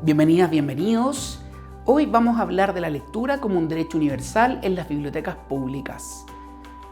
Bienvenidas, bienvenidos. Hoy vamos a hablar de la lectura como un derecho universal en las bibliotecas públicas,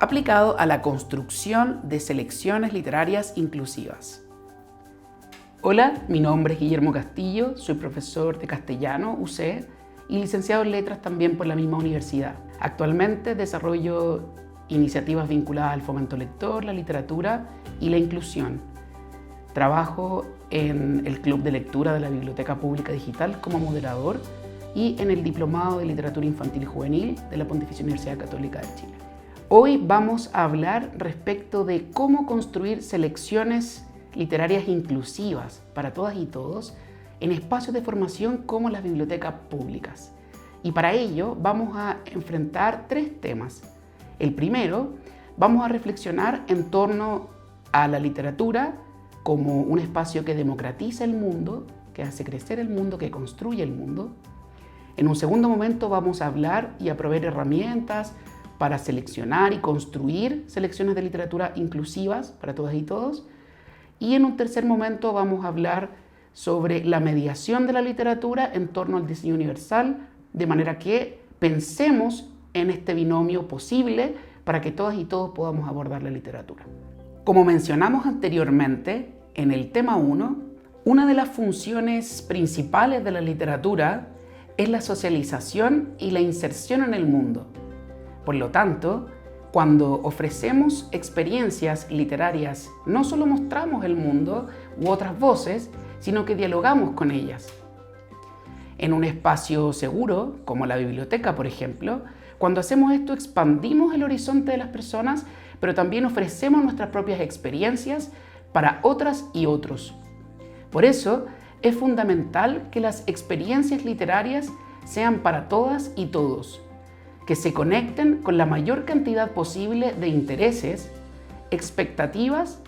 aplicado a la construcción de selecciones literarias inclusivas. Hola, mi nombre es Guillermo Castillo, soy profesor de castellano, UC, y licenciado en letras también por la misma universidad. Actualmente desarrollo iniciativas vinculadas al fomento lector, la literatura y la inclusión. Trabajo en el Club de Lectura de la Biblioteca Pública Digital como moderador y en el Diplomado de Literatura Infantil y Juvenil de la Pontificia Universidad Católica de Chile. Hoy vamos a hablar respecto de cómo construir selecciones literarias inclusivas para todas y todos en espacios de formación como las bibliotecas públicas. Y para ello vamos a enfrentar tres temas. El primero, vamos a reflexionar en torno a la literatura como un espacio que democratiza el mundo, que hace crecer el mundo, que construye el mundo. En un segundo momento vamos a hablar y a proveer herramientas para seleccionar y construir selecciones de literatura inclusivas para todas y todos. Y en un tercer momento vamos a hablar sobre la mediación de la literatura en torno al diseño universal, de manera que pensemos en este binomio posible para que todas y todos podamos abordar la literatura. Como mencionamos anteriormente, en el tema 1, una de las funciones principales de la literatura es la socialización y la inserción en el mundo. Por lo tanto, cuando ofrecemos experiencias literarias, no solo mostramos el mundo u otras voces, sino que dialogamos con ellas. En un espacio seguro, como la biblioteca, por ejemplo, cuando hacemos esto expandimos el horizonte de las personas, pero también ofrecemos nuestras propias experiencias para otras y otros. Por eso es fundamental que las experiencias literarias sean para todas y todos, que se conecten con la mayor cantidad posible de intereses, expectativas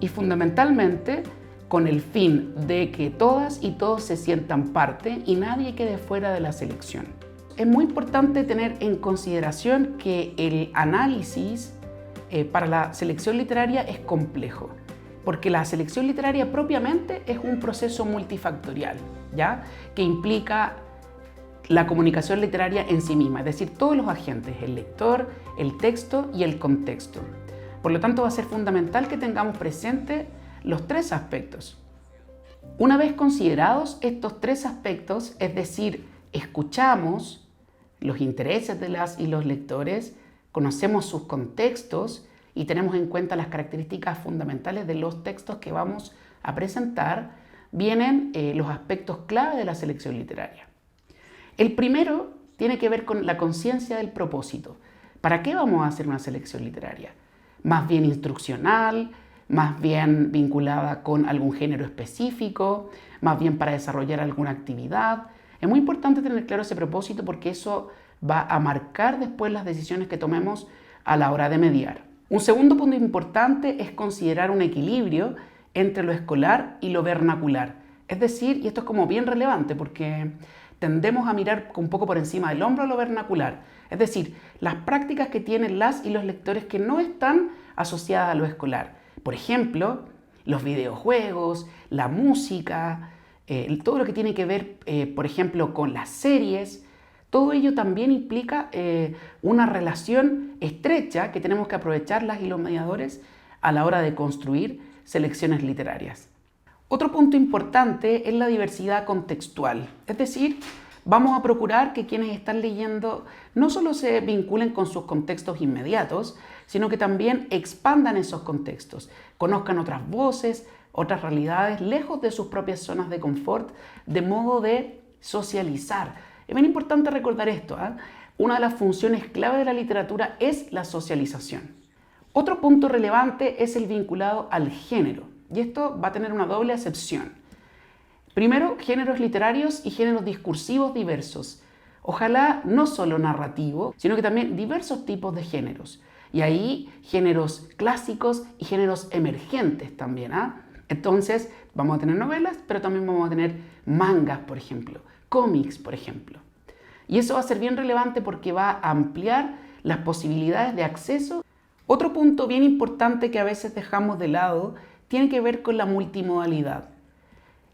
y fundamentalmente con el fin de que todas y todos se sientan parte y nadie quede fuera de la selección. Es muy importante tener en consideración que el análisis para la selección literaria es complejo, porque la selección literaria propiamente es un proceso multifactorial, ¿ya? Que implica la comunicación literaria en sí misma, es decir, todos los agentes, el lector, el texto y el contexto. Por lo tanto, va a ser fundamental que tengamos presente los tres aspectos. Una vez considerados estos tres aspectos, es decir, escuchamos los intereses de las y los lectores, conocemos sus contextos y tenemos en cuenta las características fundamentales de los textos que vamos a presentar, vienen los aspectos clave de la selección literaria. El primero tiene que ver con la conciencia del propósito. ¿Para qué vamos a hacer una selección literaria? Más bien instruccional, más bien vinculada con algún género específico, más bien para desarrollar alguna actividad. Es muy importante tener claro ese propósito porque eso va a marcar después las decisiones que tomemos a la hora de mediar. Un segundo punto importante es considerar un equilibrio entre lo escolar y lo vernacular. Es decir, y esto es como bien relevante porque tendemos a mirar un poco por encima del hombro a lo vernacular. Es decir, las prácticas que tienen las y los lectores que no están asociadas a lo escolar. Por ejemplo, los videojuegos, la música, todo lo que tiene que ver, por ejemplo, con las series. Todo ello también implica una relación estrecha que tenemos que aprovechar las y los mediadores a la hora de construir selecciones literarias. Otro punto importante es la diversidad contextual, es decir, vamos a procurar que quienes están leyendo no solo se vinculen con sus contextos inmediatos, sino que también expandan esos contextos, conozcan otras voces, otras realidades, lejos de sus propias zonas de confort, de modo de socializar. Es bien importante recordar esto, ¿eh? Una de las funciones clave de la literatura es la socialización. Otro punto relevante es el vinculado al género, y esto va a tener una doble acepción. Primero, géneros literarios y géneros discursivos diversos. Ojalá no solo narrativo, sino que también diversos tipos de géneros. Y ahí géneros clásicos y géneros emergentes también, ¿eh? Entonces, vamos a tener novelas, pero también vamos a tener mangas, por ejemplo, cómics, por ejemplo. Y eso va a ser bien relevante porque va a ampliar las posibilidades de acceso. Otro punto bien importante que a veces dejamos de lado tiene que ver con la multimodalidad.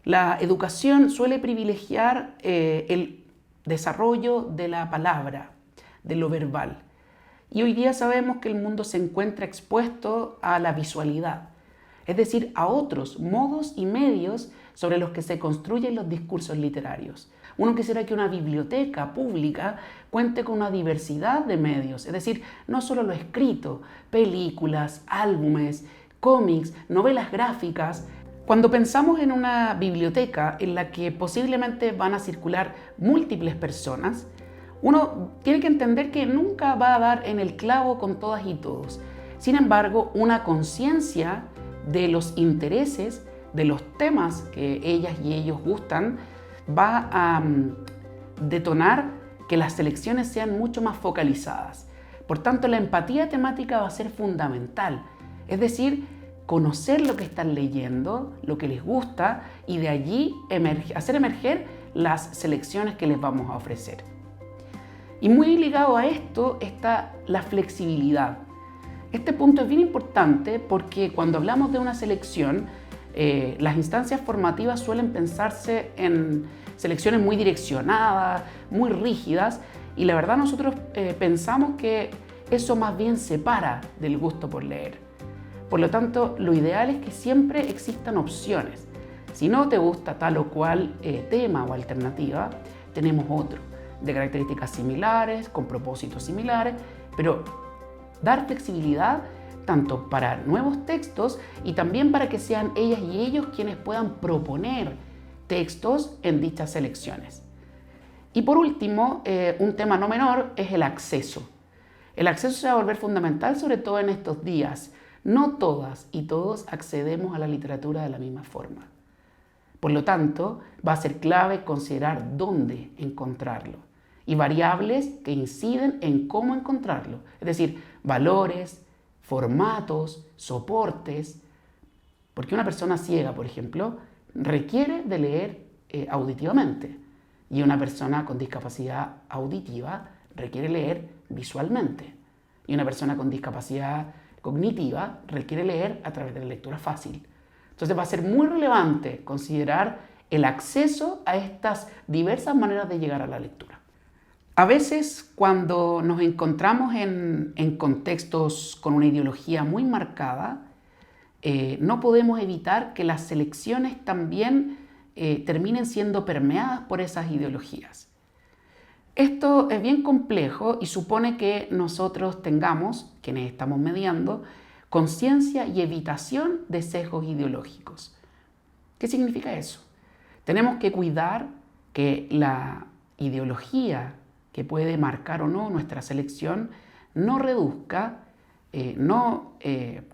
La educación suele privilegiar el desarrollo de la palabra, de lo verbal. Y hoy día sabemos que el mundo se encuentra expuesto a la visualidad, es decir, a otros modos y medios sobre los que se construyen los discursos literarios. Uno quisiera que una biblioteca pública cuente con una diversidad de medios, es decir, no solo lo escrito, películas, álbumes, cómics, novelas gráficas. Cuando pensamos en una biblioteca en la que posiblemente van a circular múltiples personas, uno tiene que entender que nunca va a dar en el clavo con todas y todos. Sin embargo, una conciencia de los intereses, de los temas que ellas y ellos gustan, va a detonar que las selecciones sean mucho más focalizadas. Por tanto, la empatía temática va a ser fundamental. Es decir, conocer lo que están leyendo, lo que les gusta y de allí hacer emerger las selecciones que les vamos a ofrecer. Y muy ligado a esto está la flexibilidad. Este punto es bien importante porque cuando hablamos de una selección, las instancias formativas suelen pensarse en selecciones muy direccionadas, muy rígidas, y la verdad nosotros pensamos que eso más bien separa del gusto por leer. Por lo tanto, lo ideal es que siempre existan opciones. Si no te gusta tal o cual tema o alternativa, tenemos otro, de características similares, con propósitos similares, pero dar flexibilidad tanto para nuevos textos y también para que sean ellas y ellos quienes puedan proponer textos en dichas selecciones. Y por último, un tema no menor es el acceso. El acceso se va a volver fundamental, sobre todo en estos días. No todas y todos accedemos a la literatura de la misma forma. Por lo tanto, va a ser clave considerar dónde encontrarlo y variables que inciden en cómo encontrarlo. Es decir, valores, formatos, soportes. Porque una persona ciega, por ejemplo, requiere de leer auditivamente y una persona con discapacidad auditiva requiere leer visualmente y una persona con discapacidad cognitiva requiere leer a través de la lectura fácil. Entonces va a ser muy relevante considerar el acceso a estas diversas maneras de llegar a la lectura. A veces cuando nos encontramos en contextos con una ideología muy marcada, no podemos evitar que las selecciones también terminen siendo permeadas por esas ideologías. Esto es bien complejo y supone que nosotros tengamos, quienes estamos mediando, conciencia y evitación de sesgos ideológicos. ¿Qué significa eso? Tenemos que cuidar que la ideología que puede marcar o no nuestra selección no reduzca, no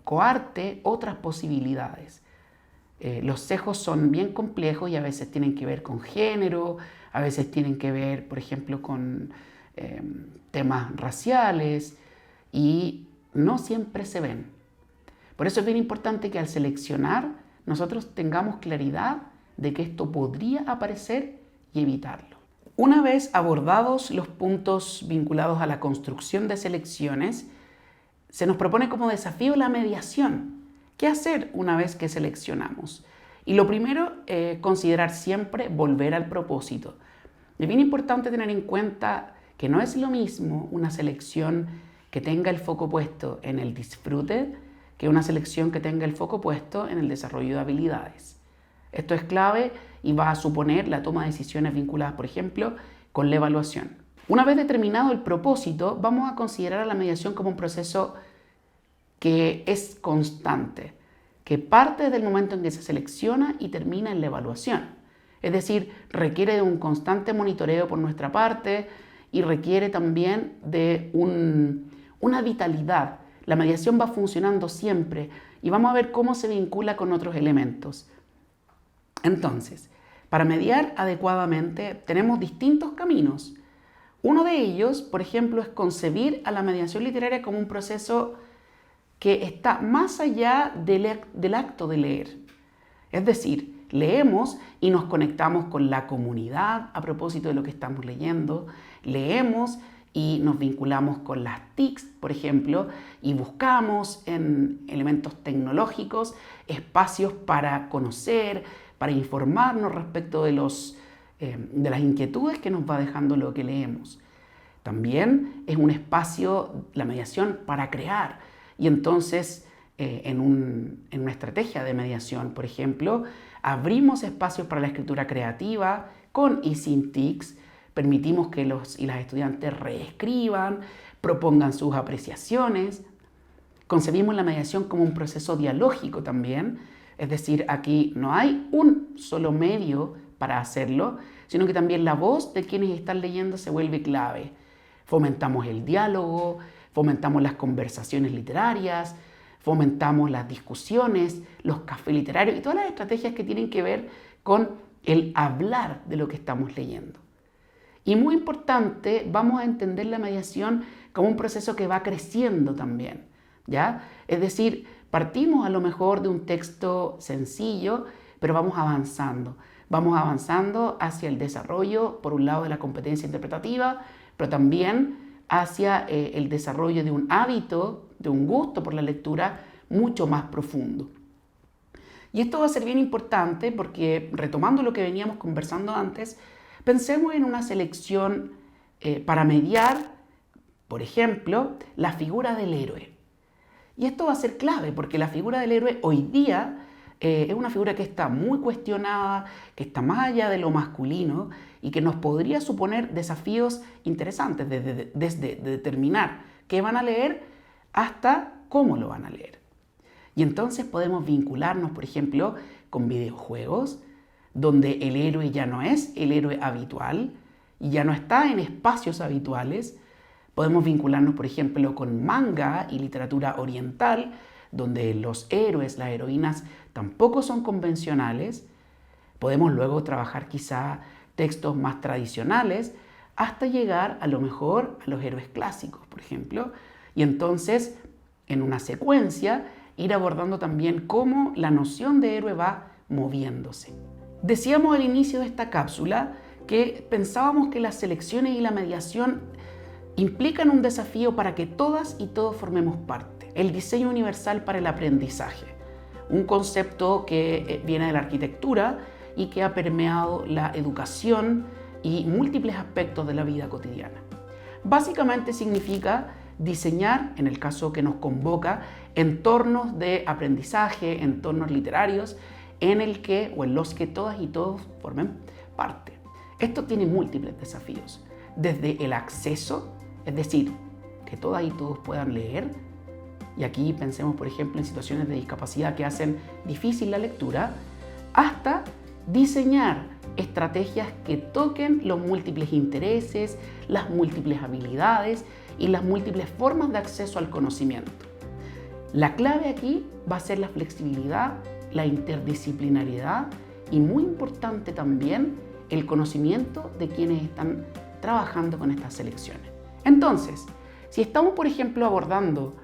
coarte otras posibilidades. Los sesgos son bien complejos y a veces tienen que ver con género, a veces tienen que ver, por ejemplo, con temas raciales y no siempre se ven. Por eso es bien importante que al seleccionar nosotros tengamos claridad de que esto podría aparecer y evitarlo. Una vez abordados los puntos vinculados a la construcción de selecciones, se nos propone como desafío la mediación. ¿Qué hacer una vez que seleccionamos? Y lo primero, considerar siempre volver al propósito. Es bien importante tener en cuenta que no es lo mismo una selección que tenga el foco puesto en el disfrute que una selección que tenga el foco puesto en el desarrollo de habilidades. Esto es clave y va a suponer la toma de decisiones vinculadas, por ejemplo, con la evaluación. Una vez determinado el propósito, vamos a considerar a la mediación como un proceso que es constante, que parte desde el momento en que se selecciona y termina en la evaluación. Es decir, requiere de un constante monitoreo por nuestra parte y requiere también de una vitalidad. La mediación va funcionando siempre y vamos a ver cómo se vincula con otros elementos. Entonces, para mediar adecuadamente tenemos distintos caminos. Uno de ellos, por ejemplo, es concebir a la mediación literaria como un proceso que está más allá del acto de leer. Es decir, leemos y nos conectamos con la comunidad a propósito de lo que estamos leyendo. Leemos y nos vinculamos con las TICs, por ejemplo, y buscamos en elementos tecnológicos espacios para conocer, para informarnos respecto de las inquietudes que nos va dejando lo que leemos. También es un espacio, la mediación, para crear. Y entonces, en una estrategia de mediación, por ejemplo, abrimos espacios para la escritura creativa con y sin tics, permitimos que los y las estudiantes reescriban, propongan sus apreciaciones. Concebimos la mediación como un proceso dialógico también, es decir, aquí no hay un solo medio para hacerlo, sino que también la voz de quienes están leyendo se vuelve clave. Fomentamos el diálogo, fomentamos las conversaciones literarias, fomentamos las discusiones, los cafés literarios y todas las estrategias que tienen que ver con el hablar de lo que estamos leyendo. Y muy importante, vamos a entender la mediación como un proceso que va creciendo también, ¿ya? Es decir, partimos a lo mejor de un texto sencillo, pero vamos avanzando. Vamos avanzando hacia el desarrollo, por un lado, de la competencia interpretativa, pero también hacia el desarrollo de un hábito, de un gusto por la lectura mucho más profundo. Y esto va a ser bien importante porque, retomando lo que veníamos conversando antes, pensemos en una selección para mediar, por ejemplo, la figura del héroe. Y esto va a ser clave porque la figura del héroe hoy día es una figura que está muy cuestionada, que está más allá de lo masculino y que nos podría suponer desafíos interesantes desde determinar qué van a leer hasta cómo lo van a leer. Y entonces podemos vincularnos, por ejemplo, con videojuegos, donde el héroe ya no es el héroe habitual y ya no está en espacios habituales. Podemos vincularnos, por ejemplo, con manga y literatura oriental, donde los héroes, las heroínas, tampoco son convencionales. Podemos luego trabajar quizá textos más tradicionales hasta llegar a lo mejor a los héroes clásicos, por ejemplo. Y entonces, en una secuencia, ir abordando también cómo la noción de héroe va moviéndose. Decíamos al inicio de esta cápsula que pensábamos que las selecciones y la mediación implican un desafío para que todas y todos formemos parte. El diseño universal para el aprendizaje, un concepto que viene de la arquitectura y que ha permeado la educación y múltiples aspectos de la vida cotidiana. Básicamente significa diseñar, en el caso que nos convoca, entornos de aprendizaje, entornos literarios, en el que o en los que todas y todos formen parte. Esto tiene múltiples desafíos, desde el acceso, es decir, que todas y todos puedan leer, y aquí pensemos por ejemplo en situaciones de discapacidad que hacen difícil la lectura, hasta diseñar estrategias que toquen los múltiples intereses, las múltiples habilidades y las múltiples formas de acceso al conocimiento. La clave aquí va a ser la flexibilidad, la interdisciplinariedad y, muy importante también, el conocimiento de quienes están trabajando con estas selecciones. Entonces, si estamos, por ejemplo, abordando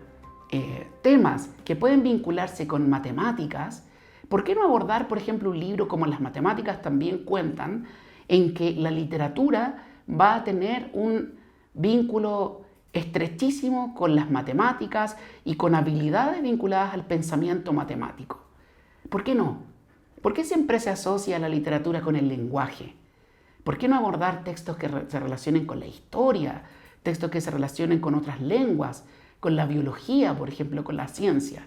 temas que pueden vincularse con matemáticas, ¿por qué no abordar, por ejemplo, un libro como Las matemáticas también cuentan, en que la literatura va a tener un vínculo estrechísimo con las matemáticas y con habilidades vinculadas al pensamiento matemático? ¿Por qué no? ¿Por qué siempre se asocia la literatura con el lenguaje? ¿Por qué no abordar textos que se relacionen con la historia, textos que se relacionen con otras lenguas, con la biología, por ejemplo, con la ciencia?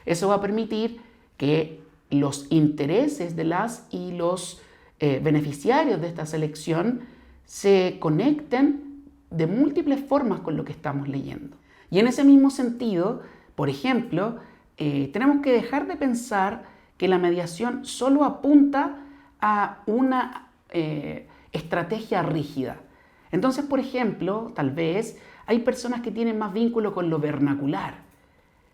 Eso va a permitir que los intereses de las y los beneficiarios de esta selección se conecten de múltiples formas con lo que estamos leyendo. Y en ese mismo sentido, por ejemplo, tenemos que dejar de pensar que la mediación solo apunta a una estrategia rígida. Entonces, por ejemplo, tal vez hay personas que tienen más vínculo con lo vernacular.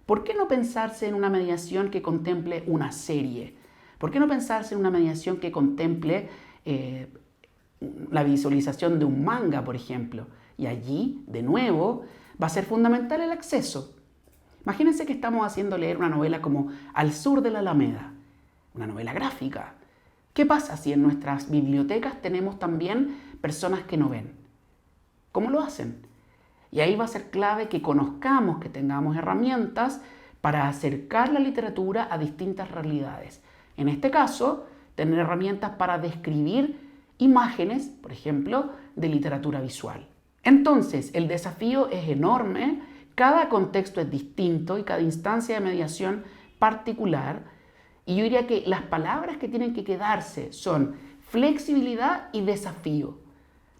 ¿Por qué no pensarse en una mediación que contemple una serie? ¿Por qué no pensarse en una mediación que contemple la visualización de un manga, por ejemplo? Y allí, de nuevo, va a ser fundamental el acceso. Imagínense que estamos haciendo leer una novela como Al sur de la Alameda, una novela gráfica. ¿Qué pasa si en nuestras bibliotecas tenemos también personas que no ven? ¿Cómo lo hacen? Y ahí va a ser clave que conozcamos, que tengamos herramientas para acercar la literatura a distintas realidades. En este caso, tener herramientas para describir imágenes, por ejemplo, de literatura visual. Entonces, el desafío es enorme, cada contexto es distinto y cada instancia de mediación particular. Y yo diría que las palabras que tienen que quedarse son flexibilidad y desafío.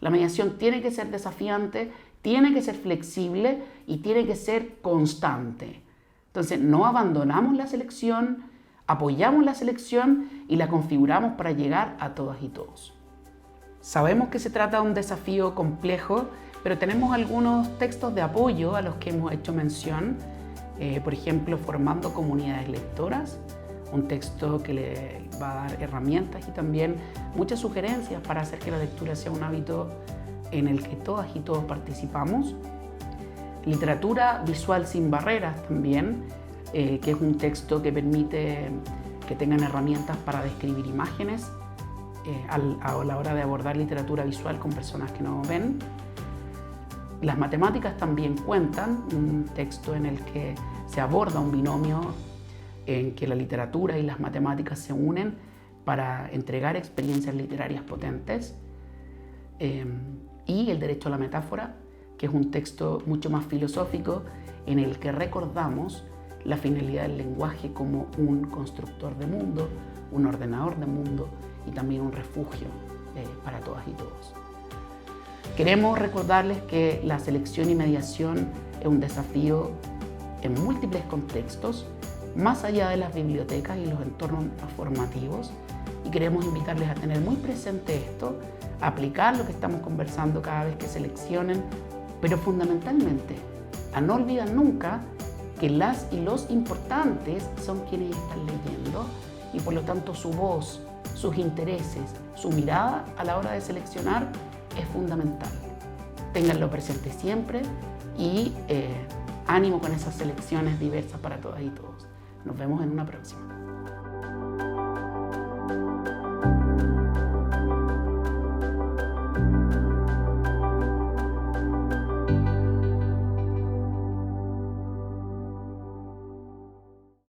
La mediación tiene que ser desafiante, tiene que ser flexible y tiene que ser constante. Entonces, no abandonamos la selección, apoyamos la selección y la configuramos para llegar a todas y todos. Sabemos que se trata de un desafío complejo, pero tenemos algunos textos de apoyo a los que hemos hecho mención. Por ejemplo, Formando Comunidades Lectoras, un texto que le va a dar herramientas y también muchas sugerencias para hacer que la lectura sea un hábito en el que todas y todos participamos. Literatura Visual sin Barreras también, que es un texto que permite que tengan herramientas para describir imágenes a la hora de abordar literatura visual con personas que no ven. Las matemáticas también cuentan, un texto en el que se aborda un binomio en que la literatura y las matemáticas se unen para entregar experiencias literarias potentes. Y El Derecho a la Metáfora, que es un texto mucho más filosófico en el que recordamos la finalidad del lenguaje como un constructor de mundo, un ordenador de mundo y también un refugio para todas y todos. Queremos recordarles que la selección y mediación es un desafío en múltiples contextos, más allá de las bibliotecas y los entornos formativos, y queremos invitarles a tener muy presente esto, a aplicar lo que estamos conversando cada vez que seleccionen, pero fundamentalmente a no olvidar nunca que las y los importantes son quienes están leyendo y por lo tanto su voz, sus intereses, su mirada a la hora de seleccionar es fundamental. Ténganlo presente siempre y ánimo con esas selecciones diversas para todas y todos. Nos vemos en una próxima.